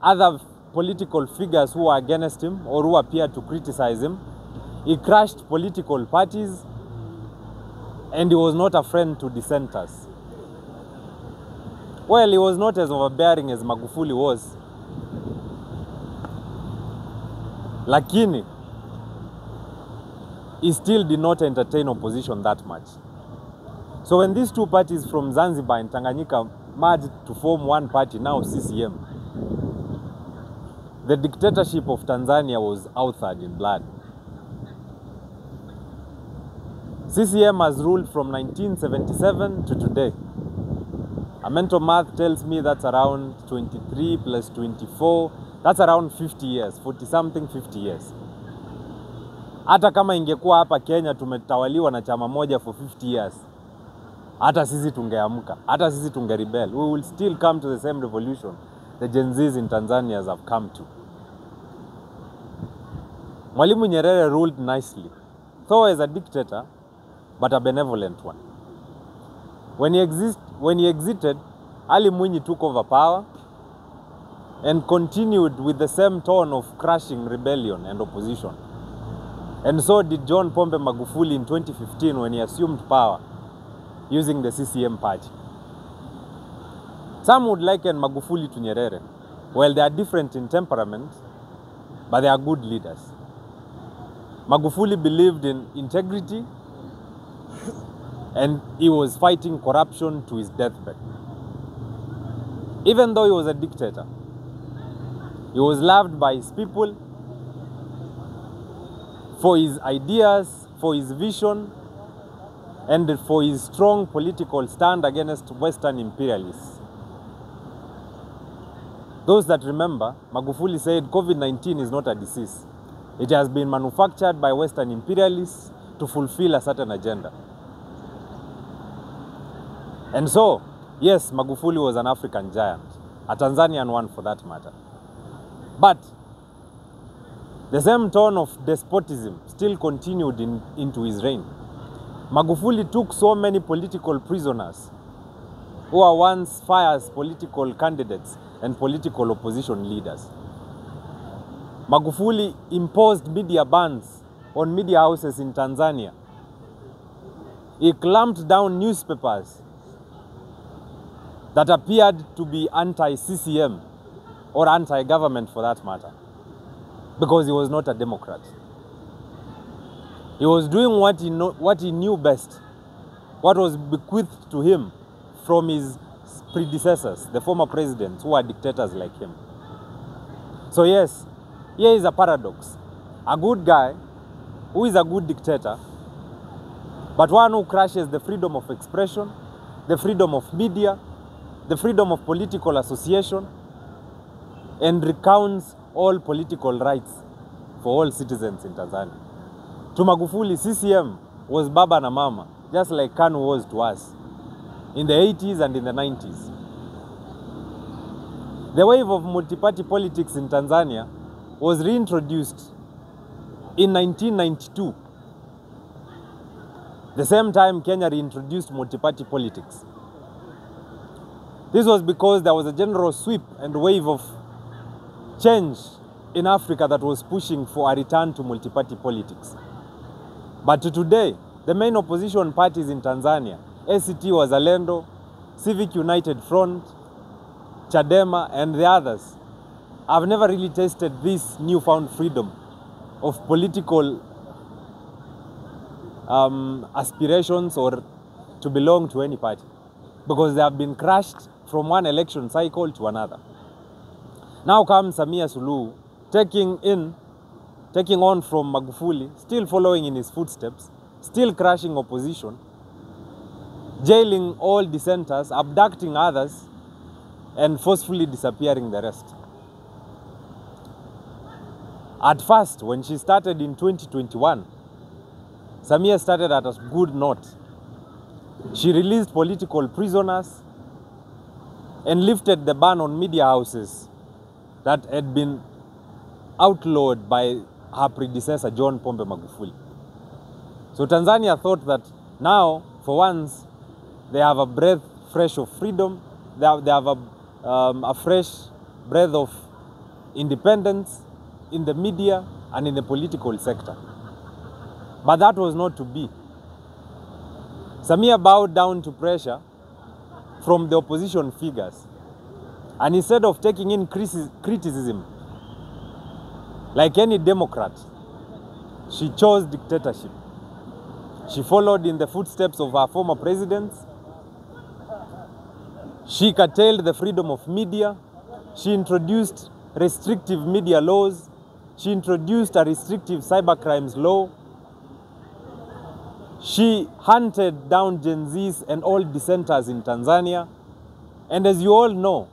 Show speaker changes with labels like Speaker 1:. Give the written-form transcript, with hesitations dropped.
Speaker 1: other political figures who were against him or who appeared to criticize him. He crushed political parties, and he was not a friend to dissenters. Well, he was not as overbearing as Magufuli was. Lakini, he still did not entertain opposition that much. So when these two parties from Zanzibar and Tanganyika merged to form one party, now CCM, the dictatorship of Tanzania was authored in blood. CCM has ruled from 1977 to today. A mental math tells me that's around 23 plus 24. That's around 50 years, 40 something, 50 years. Hata kama ingekuwa hapa Kenya tumetawaliwa na chama moja for 50 years, hata sisi tungeamka, hata sisi tungerebel. We will still come to the same revolution the Gen Zs in Tanzania have come to. Mwalimu Nyerere ruled nicely, though as a dictator, but a benevolent one. When he exited, Ali Mwinyi took over power and continued with the same tone of crushing rebellion and opposition. And so did John Pombe Magufuli in 2015 when he assumed power using the CCM party. Some would liken Magufuli to Nyerere. Well, they are different in temperament, but they are good leaders. Magufuli believed in integrity, and he was fighting corruption to his deathbed. Even though he was a dictator, he was loved by his people for his ideas, for his vision, and for his strong political stand against Western imperialists. Those that remember, Magufuli said COVID-19 is not a disease. It has been manufactured by Western imperialists to fulfill a certain agenda. And so, yes, Magufuli was an African giant, a Tanzanian one for that matter. But the same tone of despotism still continued into his reign. Magufuli took so many political prisoners who were once fierce political candidates and political opposition leaders. Magufuli imposed media bans on media houses in Tanzania. He clamped down newspapers that appeared to be anti-CCM or anti-government for that matter, because he was not a Democrat. He was doing what he knew best, what was bequeathed to him from his predecessors, the former presidents who were dictators like him. So yes, here is a paradox. A good guy who is a good dictator, but one who crushes the freedom of expression, the freedom of media, the freedom of political association, and recounts all political rights for all citizens in Tanzania. To Magufuli, CCM was Baba na Mama, just like KANU was to us in the 80s and in the 90s. The wave of multi-party politics in Tanzania was reintroduced in 1992, the same time Kenya reintroduced multi-party politics. This was because there was a general sweep and wave of change in Africa that was pushing for a return to multi-party politics. But today, the main opposition parties in Tanzania, ACT Wazalendo, Civic United Front, Chadema, and the others, have never really tasted this newfound freedom of political aspirations or to belong to any party, because they have been crushed from one election cycle to another. Now comes Samia Suluhu, taking on from Magufuli, still following in his footsteps, still crushing opposition, jailing all dissenters, abducting others, and forcefully disappearing the rest. At first, when she started in 2021, Samia started at a good note. She released political prisoners and lifted the ban on media houses that had been outlawed by her predecessor, John Pombe Magufuli. So Tanzania thought that now, for once, they have a breath fresh of freedom. They have a fresh breath of independence in the media and in the political sector. But that was not to be. Samia bowed down to pressure from the opposition figures. And instead of taking in criticism, like any Democrat, she chose dictatorship. She followed in the footsteps of her former presidents. She curtailed the freedom of media. She introduced restrictive media laws. She introduced a restrictive cybercrimes law. She hunted down Gen Zs and all dissenters in Tanzania. And as you all know,